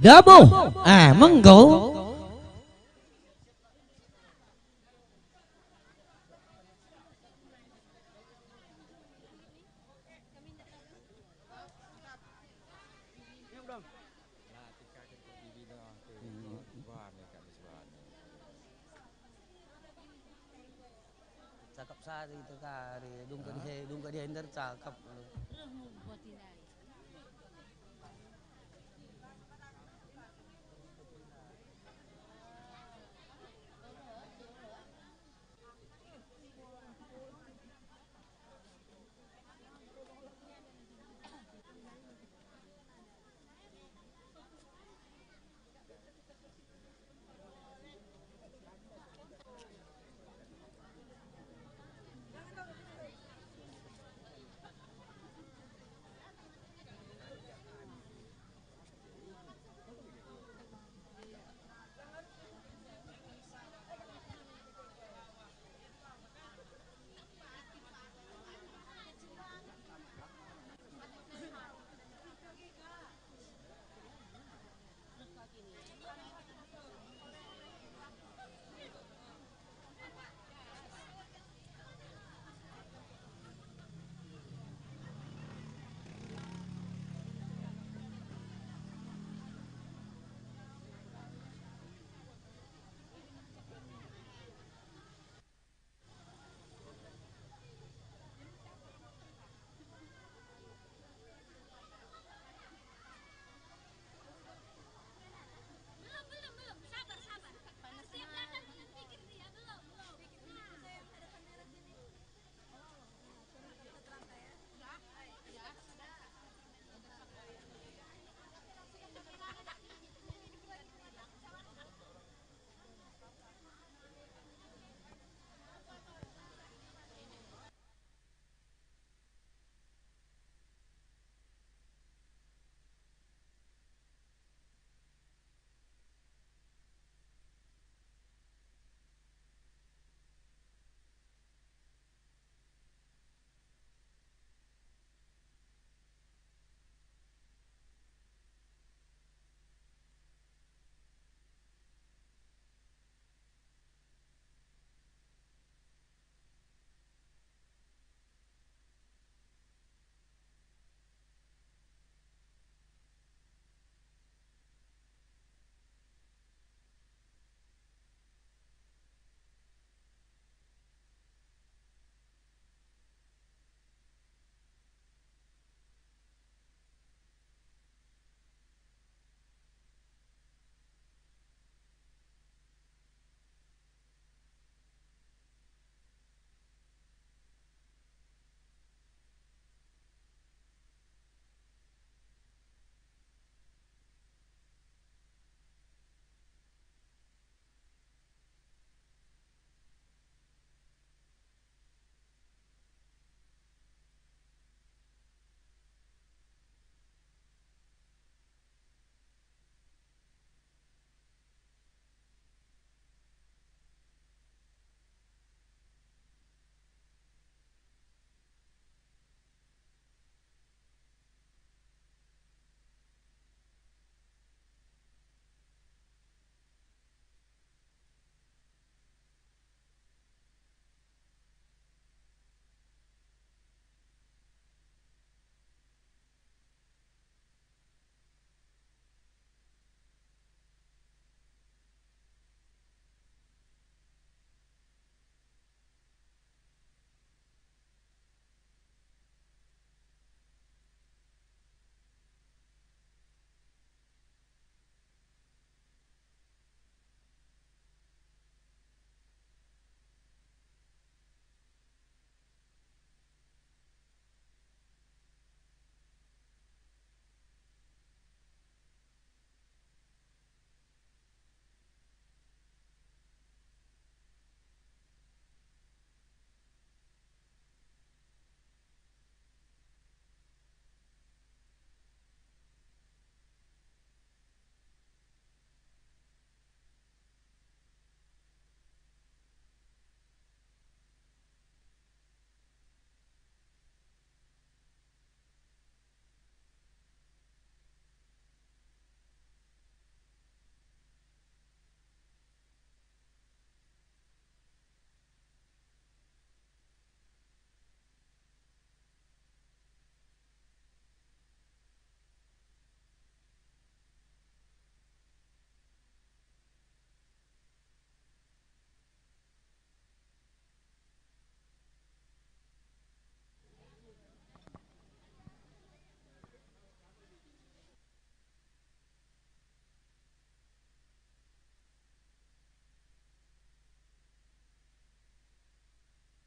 Double. Menggo. Cakep sari itu kari, dung ka di hinder cakep.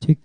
Cek.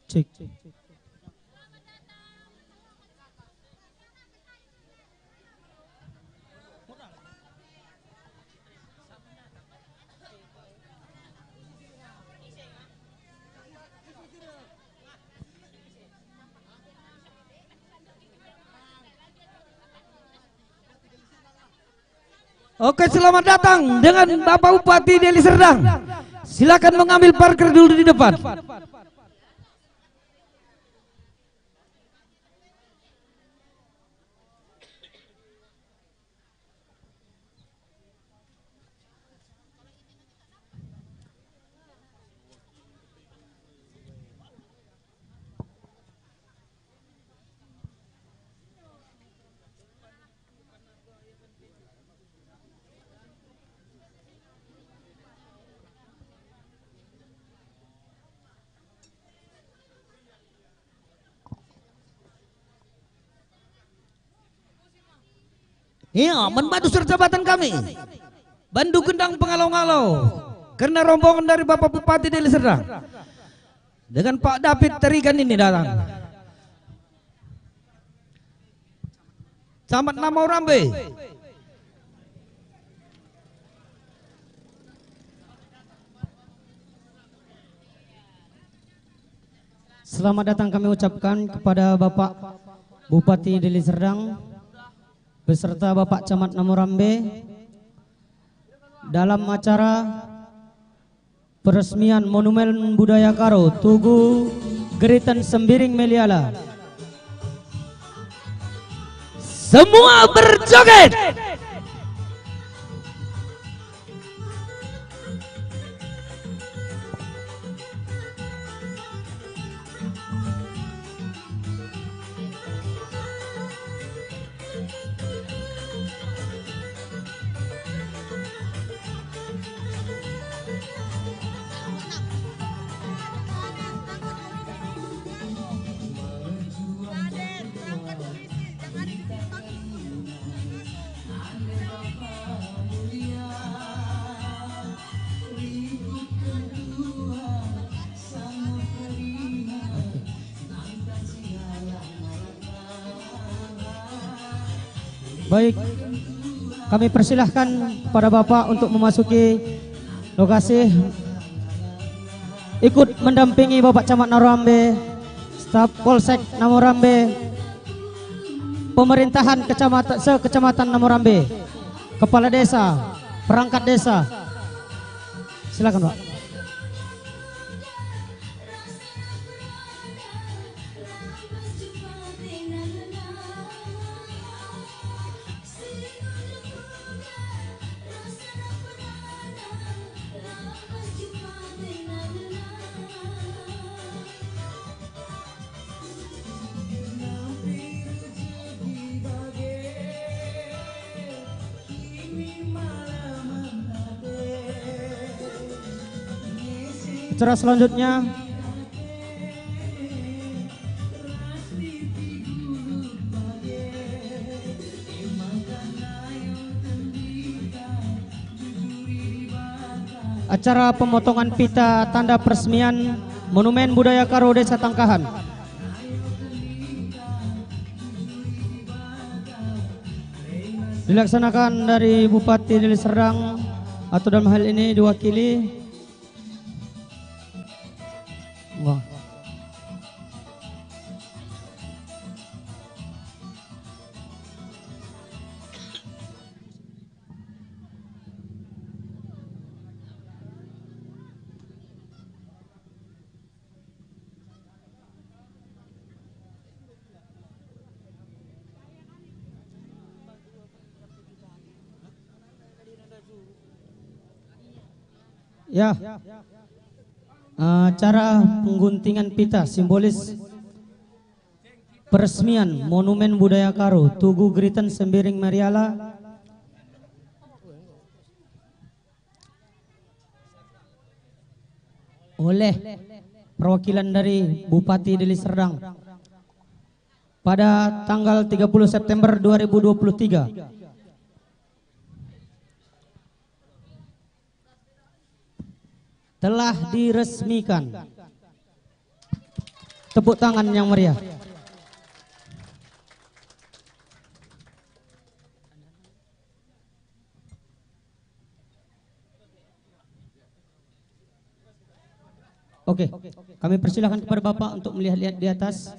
Cek. Oke, selamat datang dengan Bapak Bupati Deli Serdang. Silakan mengambil parkir dulu di depan. Iya, membantu jabatan kami Bandu Gendang Pengalau-ngalau karena rombongan dari Bapak Bupati Deli Serdang dengan Pak David Terigan ini datang. Camat Namau Rambe. Selamat datang kami ucapkan kepada Bapak Bupati Deli Serdang beserta Bapak Camat Namau Rambe dalam acara peresmian Monumen Budaya Karo Tugu Geritan Sembiring Meliala. Semua berjoget. Baik, kami persilahkan pada Bapak untuk memasuki lokasi, ikut mendampingi Bapak Camat Namau Rambe, staf Polsek Namau Rambe, pemerintahan Kecamatan Namau Rambe, kepala desa, perangkat desa. Silakan, Pak. Acara selanjutnya acara pemotongan pita tanda peresmian Monumen Budaya Karo Desa Tangkahan. dilaksanakan dari Bupati Deli Serdang atau dalam hal ini diwakili Wah. Ya, cara pengguntingan pita simbolis peresmian Monumen Budaya Karo Tugu Gritan Sembiring Mariala oleh perwakilan dari Bupati Deli Serdang pada tanggal 30 September 2023. Telah diresmikan. Tepuk tangan yang meriah. Oke, kami persilahkan kepada Bapak untuk melihat-lihat di atas.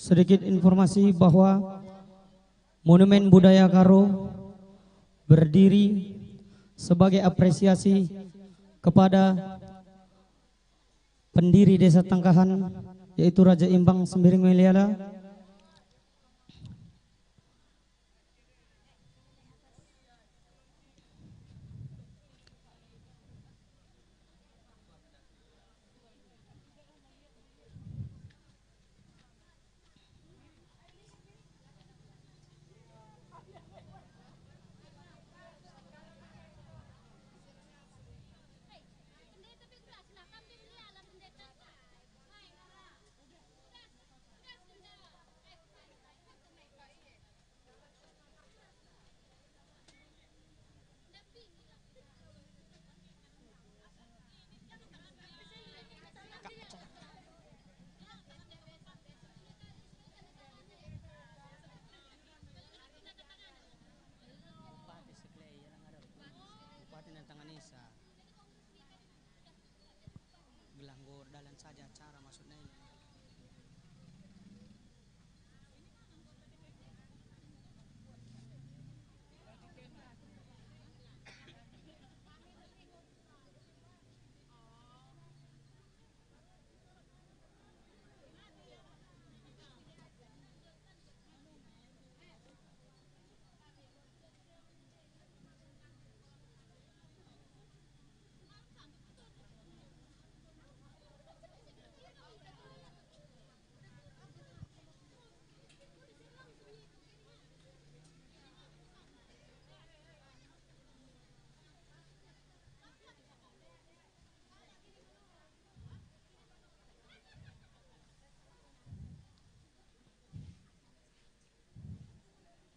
Sedikit informasi bahwa Monumen Budaya Karo berdiri sebagai apresiasi kepada pendiri Desa Tangkahan yaitu Raja Imbang Sembiring Meliala. Gelanggur dalan saja cara maksudnya ini.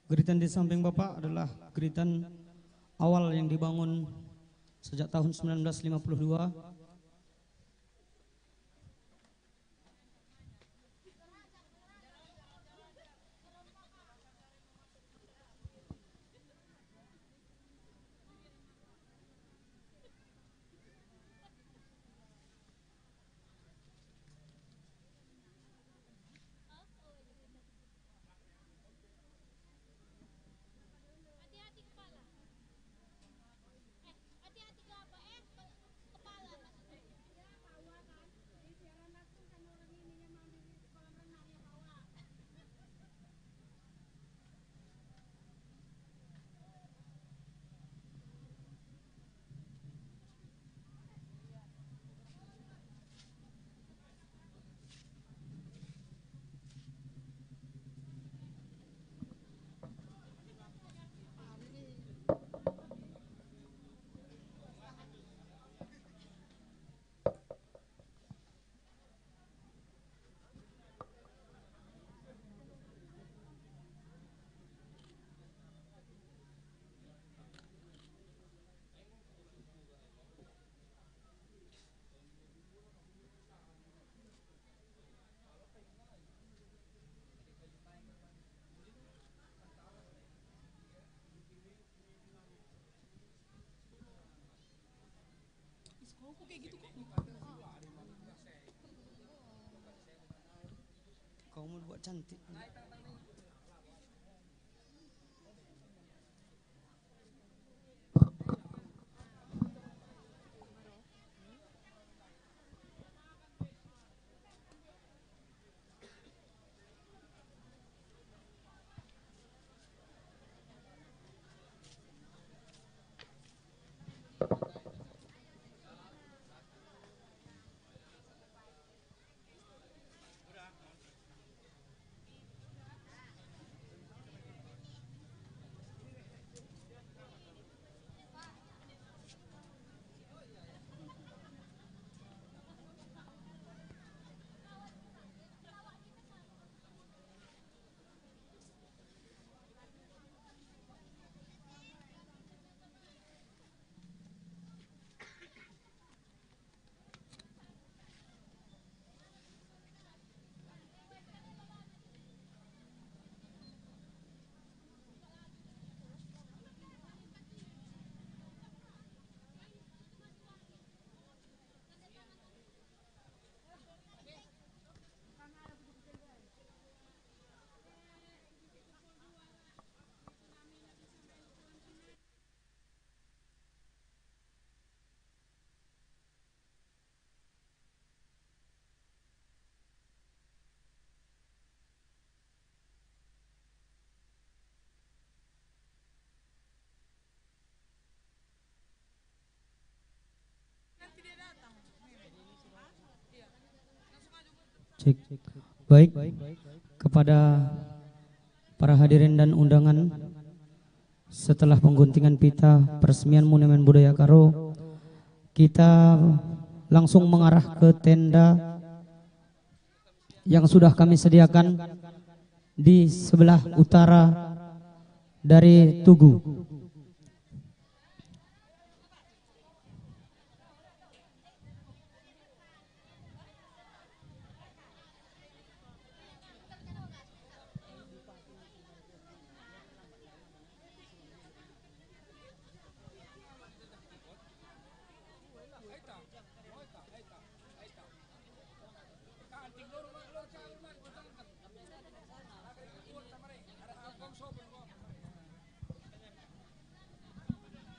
Geritan di samping Bapak adalah geritan awal yang dibangun sejak tahun 1952. cantik. Cek. Baik, kepada para hadirin dan undangan, setelah pengguntingan pita peresmian Monumen Budaya Karo, kita langsung mengarah ke tenda yang sudah kami sediakan di sebelah utara dari Tugu.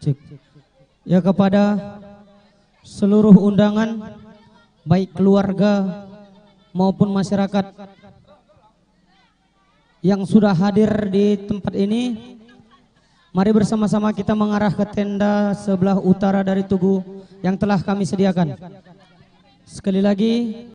Cek. Ya, kepada seluruh undangan, baik keluarga maupun masyarakat yang sudah hadir di tempat ini, mari bersama-sama kita mengarah ke tenda sebelah utara dari Tugu yang telah kami sediakan. Sekali lagi